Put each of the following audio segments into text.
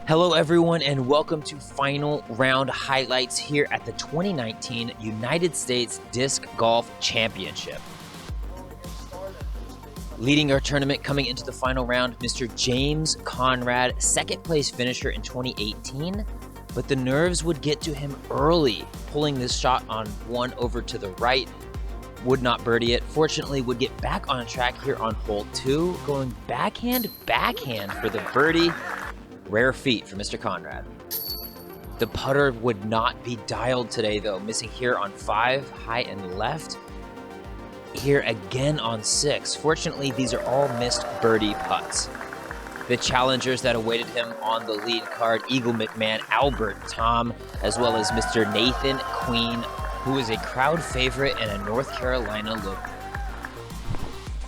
Hello everyone and welcome to final round highlights here at the 2019 United States Disc Golf Championship. Leading our tournament coming into the final round, Mr. James Conrad, second place finisher in 2018, but the nerves would get to him early, pulling this shot on one over to the right, would not birdie it, fortunately would get back on track here on hole 2, going backhand for the birdie. Rare feat for Mr. Conrad. The putter would not be dialed today though, missing here on 5, high and left. Here again on 6. Fortunately, these are all missed birdie putts. The challengers that awaited him on the lead card, Eagle McMahon, Albert Tom, as well as Mr. Nathan Queen, who is a crowd favorite and a North Carolina local.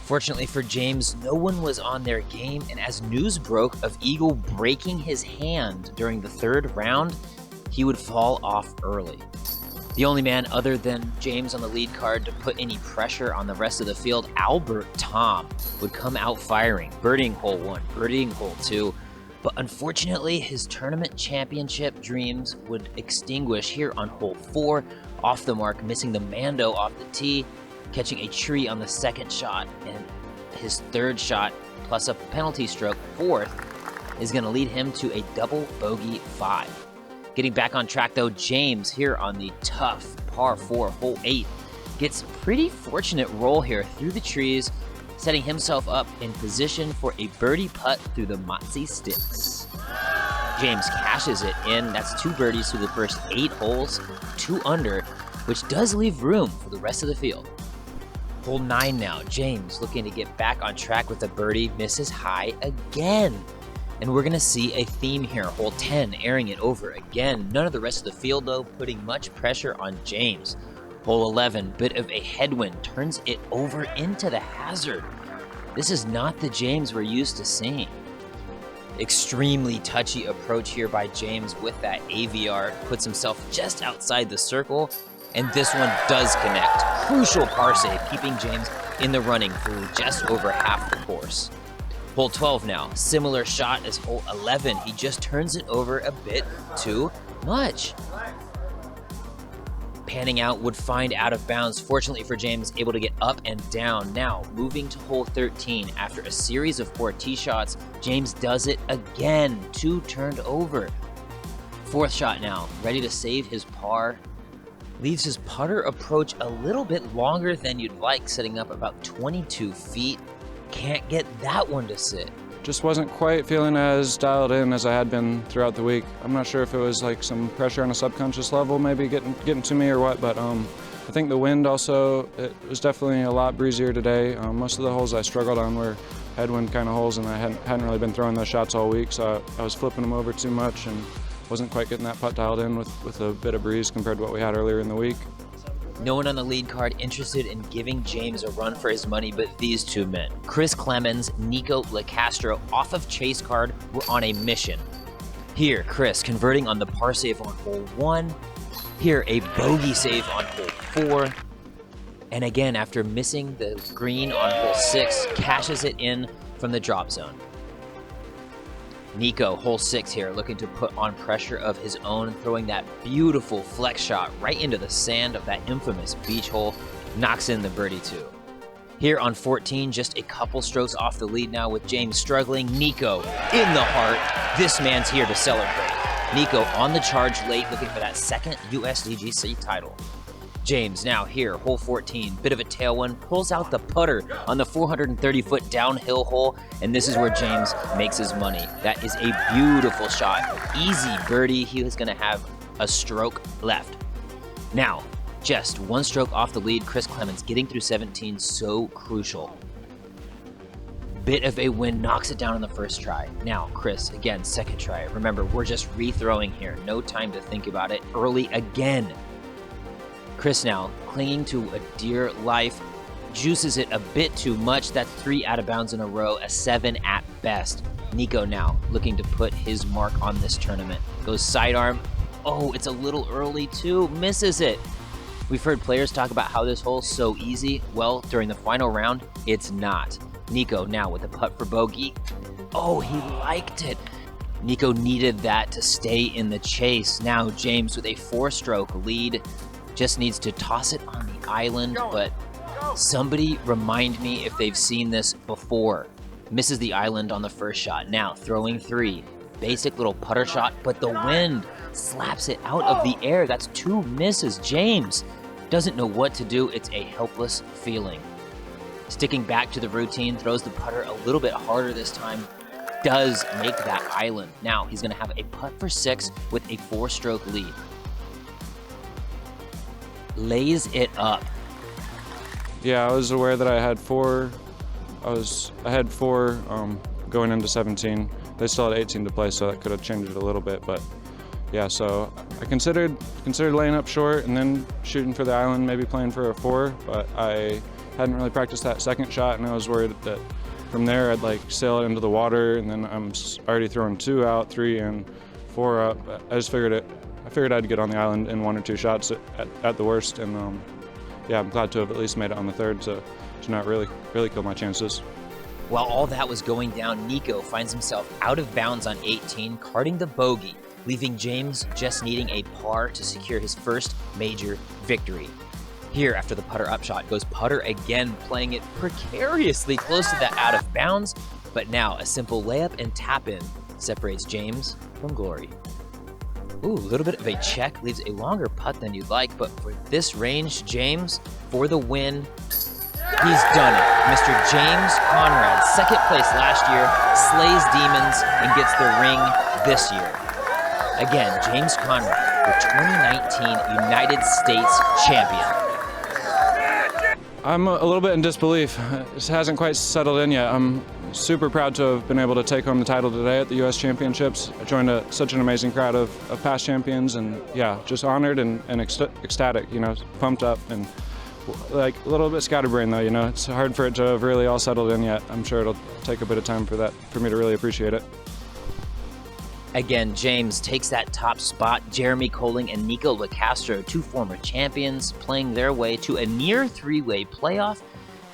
Fortunately for James, no one was on their game, and as news broke of Eagle breaking his hand during the 3rd round, he would fall off early. The only man other than James on the lead card to put any pressure on the rest of the field, Albert Tom, would come out firing, birdieing hole 1, birdieing hole 2, but unfortunately his tournament championship dreams would extinguish here on hole 4, off the mark, missing the Mando off the tee, catching a tree on the 2nd shot, and his 3rd shot plus a penalty stroke, 4th, is going to lead him to a double bogey 5. Getting back on track though, James here on the tough par 4 hole 8 gets pretty fortunate roll here through the trees, setting himself up in position for a birdie putt through the Motsy sticks. James cashes it in. That's 2 birdies through the first 8 holes, 2 under, which does leave room for the rest of the field. Hole 9 now, James looking to get back on track with a birdie, misses high again. And we're gonna see a theme here. Hole 10, airing it over again. None of the rest of the field though, putting much pressure on James. Hole 11, bit of a headwind, turns it over into the hazard. This is not the James we're used to seeing. Extremely touchy approach here by James with that AVR, puts himself just outside the circle, and this one does connect. Crucial par save, keeping James in the running through just over half the course. Hole 12 now, similar shot as hole 11. He just turns it over a bit too much. Panning out, would find out of bounds. Fortunately for James, able to get up and down. Now, moving to hole 13. After a series of 4 tee shots, James does it again. 2 turned over. 4th shot now, ready to save his par. Leaves his putter approach a little bit longer than you'd like, setting up about 22 feet. Can't get that one to sit. Just wasn't quite feeling as dialed in as I had been throughout the week. I'm not sure if it was like some pressure on a subconscious level maybe getting to me or what, but I think the wind also, it was definitely a lot breezier today. Most of the holes I struggled on were headwind kind of holes, and I hadn't really been throwing those shots all week, so I was flipping them over too much and wasn't quite getting that putt dialed in with a bit of breeze compared to what we had earlier in the week. No one on the lead card interested in giving James a run for his money but these 2 men. Chris Clemens, Nico LaCastro off of chase card were on a mission. Here, Chris converting on the par save on hole 1. Here, a bogey save on hole 4. And again, after missing the green on hole 6, cashes it in from the drop zone. Nico, hole 6 here, looking to put on pressure of his own, throwing that beautiful flex shot right into the sand of that infamous beach hole, knocks in the birdie 2. Here on 14, just a couple strokes off the lead now with James struggling. Nico in the heart. This man's here to celebrate. Nico on the charge late, looking for that 2nd USDGC title. James now here, hole 14, bit of a tailwind, pulls out the putter on the 430-foot downhill hole, and this is where James makes his money. That is a beautiful shot. Easy birdie. He was going to have a stroke left. Now, just 1 stroke off the lead, Chris Clemens getting through 17, so crucial. Bit of a wind, knocks it down on the 1st try. Now, Chris, again, 2nd try. Remember, we're just rethrowing here. No time to think about it. Early again. Chris now clinging to a dear life, juices it a bit too much. That's 3 out of bounds in a row, a 7 at best. Nico now looking to put his mark on this tournament. Goes sidearm. Oh, it's a little early too. Misses it. We've heard players talk about how this hole's so easy. Well, during the final round, it's not. Nico now with a putt for bogey. Oh, he liked it. Nico needed that to stay in the chase. Now James with a 4-stroke lead just needs to toss it on the island, but somebody remind me if they've seen this before. Misses the island on the first shot. Now throwing 3. Basic little putter shot, but the wind slaps it out of the air. That's 2 misses. James doesn't know what to do. It's a helpless feeling. Sticking back to the routine, throws the putter a little bit harder this time. Does make that island. Now he's going to have a putt for 6 with a 4-stroke lead. Lays it up. Yeah, I was aware that I had 4. I had 4 going into 17. They still had 18 to play, so that could have changed it a little bit. But yeah, so I considered laying up short and then shooting for the island, maybe playing for a 4. But I hadn't really practiced that second shot, and I was worried that from there I'd like sail it into the water, and then I'm already throwing 2 out, 3 and 4 up. I just figured I'd get on the island in 1 or 2 shots at the worst, and yeah, I'm glad to have at least made it on the third to not really kill my chances. While all that was going down, Nico finds himself out of bounds on 18, carding the bogey, leaving James just needing a par to secure his first major victory. Here, after the putter upshot, goes putter again, playing it precariously close to that out of bounds, but now a simple layup and tap in separates James from glory. Ooh, a little bit of a check, leaves a longer putt than you'd like, but for this range, James, for the win, he's done it. Mr. James Conrad, second place last year, slays demons and gets the ring this year. Again, James Conrad, the 2019 United States champion. I'm a little bit in disbelief. This hasn't quite settled in yet. I'm super proud to have been able to take home the title today at the U.S. Championships. I joined such an amazing crowd of past champions, and yeah, just honored and ecstatic, you know, pumped up, and like a little bit scatterbrained though, you know. It's hard for it to have really all settled in yet. I'm sure it'll take a bit of time for me to really appreciate it. Again, James takes that top spot. Jeremy Colling and Nico LaCastro, 2 former champions, playing their way to a near 3-way playoff.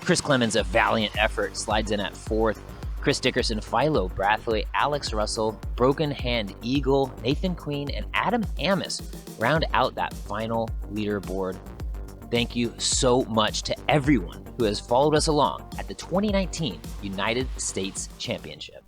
Chris Clemens, a valiant effort, slides in at 4th. Chris Dickerson, Philo Brathwaite, Alex Russell, Broken Hand Eagle, Nathan Queen, and Adam Amis round out that final leaderboard. Thank you so much to everyone who has followed us along at the 2019 United States Championship.